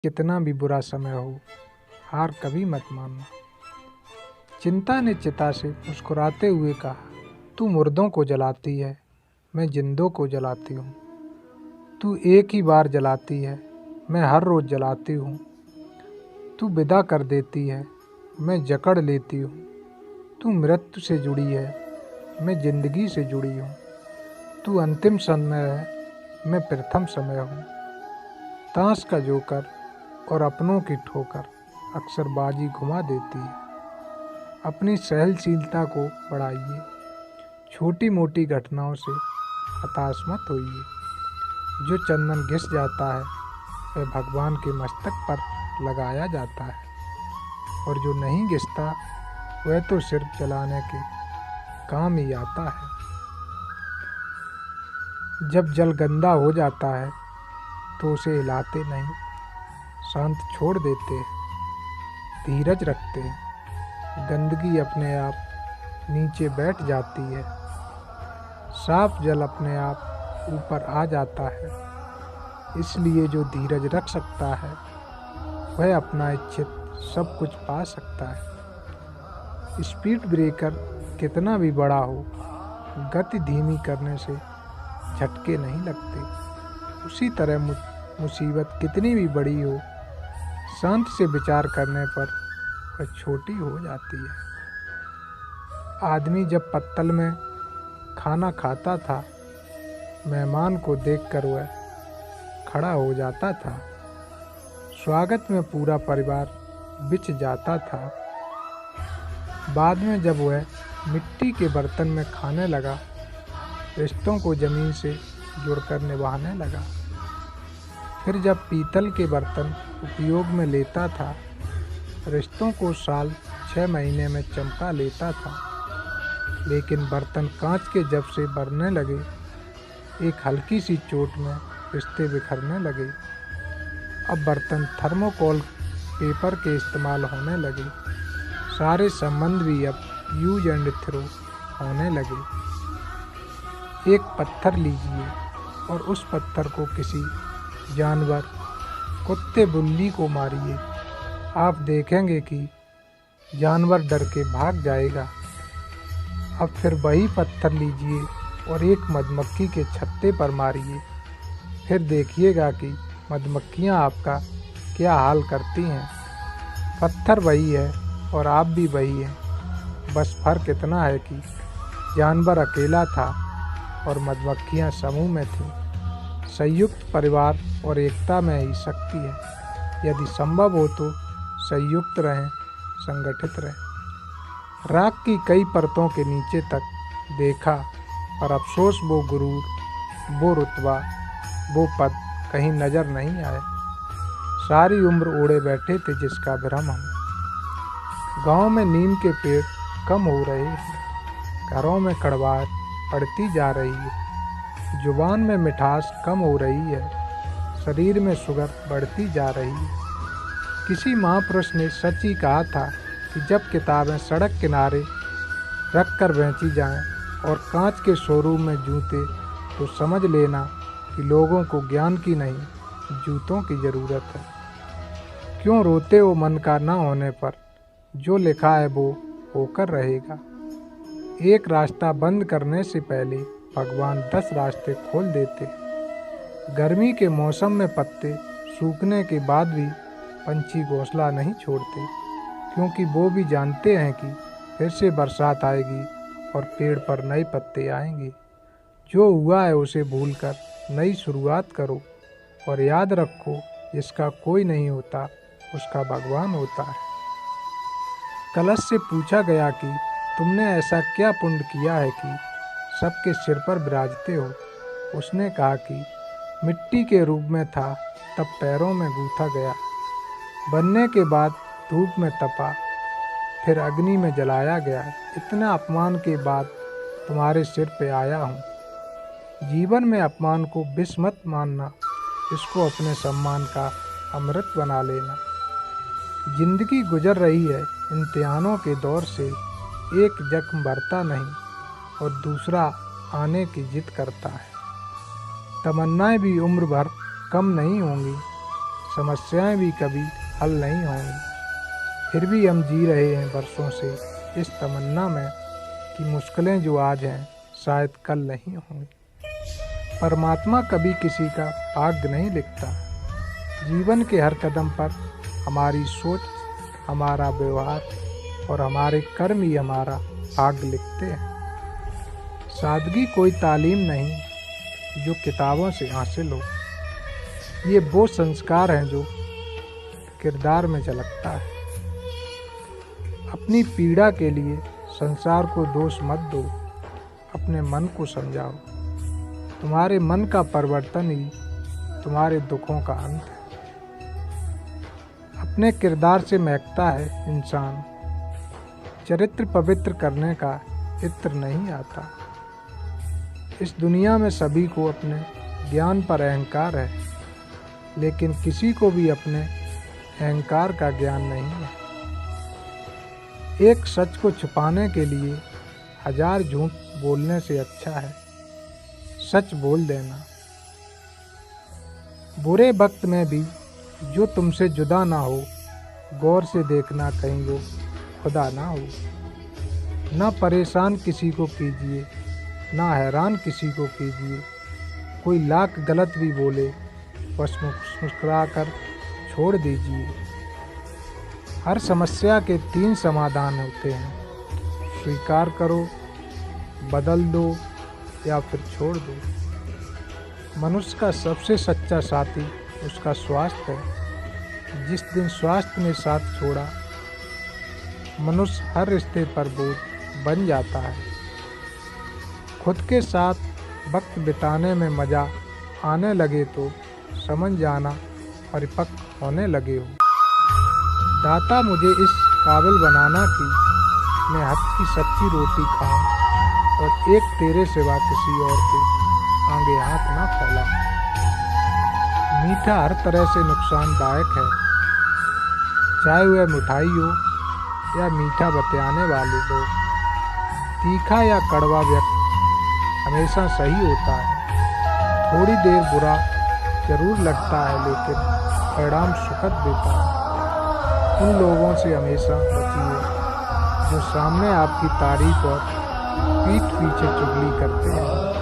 कितना भी बुरा समय हो, हार कभी मत मानना। चिंता ने चिता से मुस्कुराते हुए कहा, तू मुर्दों को जलाती है, मैं जिंदों को जलाती हूँ। तू एक ही बार जलाती है, मैं हर रोज़ जलाती हूँ। तू विदा कर देती है, मैं जकड़ लेती हूँ। तू मृत्यु से जुड़ी है, मैं जिंदगी से जुड़ी हूँ। तू अंतिम समय है, मैं प्रथम समय हूँ। ताश का जोकर और अपनों की ठोकर अक्सर बाजी घुमा देती है। अपनी सहनशीलता को बढ़ाइए, छोटी मोटी घटनाओं से हताश मत होइए। जो चंदन घिस जाता है वह भगवान के मस्तक पर लगाया जाता है, और जो नहीं घिसता वह तो सिर्फ जलाने के काम ही आता है। जब जल गंदा हो जाता है तो उसे हिलाते नहीं, शांत छोड़ देते हैं, धीरज रखते हैं। गंदगी अपने आप नीचे बैठ जाती है, साफ जल अपने आप ऊपर आ जाता है। इसलिए जो धीरज रख सकता है वह अपना इच्छित सब कुछ पा सकता है। स्पीड ब्रेकर कितना भी बड़ा हो, गति धीमी करने से झटके नहीं लगते। उसी तरह मुसीबत कितनी भी बड़ी हो, शांत से विचार करने पर वह छोटी हो जाती है। आदमी जब पत्तल में खाना खाता था, मेहमान को देखकर वह खड़ा हो जाता था। स्वागत में पूरा परिवार बिछ जाता था। बाद में जब वह मिट्टी के बर्तन में खाने लगा, रिश्तों को जमीन से जुड़कर निभाने लगा। फिर जब पीतल के बर्तन उपयोग में लेता था, रिश्तों को साल 6 महीने में चमका लेता था। लेकिन बर्तन कांच के जब से बनने लगे, एक हल्की सी चोट में रिश्ते बिखरने लगे। अब बर्तन थर्मोकोल पेपर के इस्तेमाल होने लगे। सारे संबंध भी अब यूज एंड थ्रो होने लगे। एक पत्थर लीजिए और उस पत्थर को किसी जानवर, कुत्ते बिल्ली को मारिए, आप देखेंगे कि जानवर डर के भाग जाएगा। अब फिर वही पत्थर लीजिए और एक मधुमक्खी के छत्ते पर मारिए, फिर देखिएगा कि मधुमक्खियाँ आपका क्या हाल करती हैं। पत्थर वही है और आप भी वही हैं, बस फर्क इतना है कि जानवर अकेला था और मधुमक्खियाँ समूह में थीं। संयुक्त परिवार और एकता में ही शक्ति है। यदि संभव हो तो संयुक्त रहें, संगठित रहें। राख की कई परतों के नीचे तक देखा, पर अफसोस वो गुरूर, वो रुतबा, वो पद कहीं नजर नहीं आए। सारी उम्र ओढ़े बैठे थे जिसका भ्रम हम। गांव में नीम के पेड़ कम हो रहे हैं, घरों में कड़वाहट बढ़ती जा रही है, जुबान में मिठास कम हो रही है, शरीर में शुगर बढ़ती जा रही है। किसी महापुरुष ने सच ही कहा था कि जब किताबें सड़क किनारे रख कर बेची जाएं और कांच के शोरूम में जूते, तो समझ लेना कि लोगों को ज्ञान की नहीं, जूतों की ज़रूरत है। क्यों रोते हो मन का ना होने पर, जो लिखा है वो होकर रहेगा। एक रास्ता बंद करने से पहले भगवान 10 रास्ते खोल देते हैं। गर्मी के मौसम में पत्ते सूखने के बाद भी पंछी घोंसला नहीं छोड़ते, क्योंकि वो भी जानते हैं कि फिर से बरसात आएगी और पेड़ पर नए पत्ते आएंगे। जो हुआ है उसे भूलकर नई शुरुआत करो, और याद रखो, जिसका कोई नहीं होता उसका भगवान होता है। कलश से पूछा गया कि तुमने ऐसा क्या पुण्य किया है कि सबके सिर पर विराजते हो। उसने कहा कि मिट्टी के रूप में था, तब पैरों में गूंथा गया, बनने के बाद धूप में तपा, फिर अग्नि में जलाया गया। इतना अपमान के बाद तुम्हारे सिर पे आया हूँ। जीवन में अपमान को विष मत मानना, इसको अपने सम्मान का अमृत बना लेना। जिंदगी गुजर रही है इम्तिहानों के दौर से, एक जख्म भरता नहीं और दूसरा आने की जिद करता है। तमन्नाएं भी उम्र भर कम नहीं होंगी, समस्याएं भी कभी हल नहीं होंगी। फिर भी हम जी रहे हैं बरसों से इस तमन्ना में कि मुश्किलें जो आज हैं शायद कल नहीं होंगी। परमात्मा कभी किसी का भाग्य नहीं लिखता। जीवन के हर कदम पर हमारी सोच, हमारा व्यवहार और हमारे कर्म ही हमारा भाग्य लिखते हैं। सादगी कोई तालीम नहीं जो किताबों से हासिल हो, ये वो संस्कार हैं जो किरदार में झलकता है। अपनी पीड़ा के लिए संसार को दोष मत दो, अपने मन को समझाओ। तुम्हारे मन का परिवर्तन ही तुम्हारे दुखों का अंत है। अपने किरदार से महकता है इंसान, चरित्र पवित्र करने का इत्र नहीं आता। इस दुनिया में सभी को अपने ज्ञान पर अहंकार है, लेकिन किसी को भी अपने अहंकार का ज्ञान नहीं है। एक सच को छुपाने के लिए 1000 झूठ बोलने से अच्छा है सच बोल देना। बुरे वक्त में भी जो तुमसे जुदा ना हो, गौर से देखना कहीं वो खुदा ना हो। ना परेशान किसी को कीजिए, ना हैरान किसी को कीजिए। कोई लाख गलत भी बोले, बस मुस्कुरा कर छोड़ दीजिए। हर समस्या के 3 समाधान होते हैं, स्वीकार करो, बदल दो या फिर छोड़ दो। मनुष्य का सबसे सच्चा साथी उसका स्वास्थ्य है। जिस दिन स्वास्थ्य ने साथ छोड़ा, मनुष्य हर रिश्ते पर बोझ बन जाता है। खुद के साथ वक्त बिताने में मज़ा आने लगे तो समझ जाना परिपक्व होने लगे हो। दाता मुझे इस काबिल बनाना कि मैं हाथ की सच्ची रोटी खाऊं और एक तेरे सिवा किसी और के आगे हाथ ना फैला। मीठा हर तरह से नुकसानदायक है, चाहे वह मिठाई हो या मीठा बतियाने वाले लोग। तीखा या कड़वा व्यक्त हमेशा सही होता है। थोड़ी देर बुरा जरूर लगता है, लेकिन परिणाम सुखद देता है। उन लोगों से हमेशा बचिए जो सामने आपकी तारीफ और पीठ पीछे चुगली करते हैं।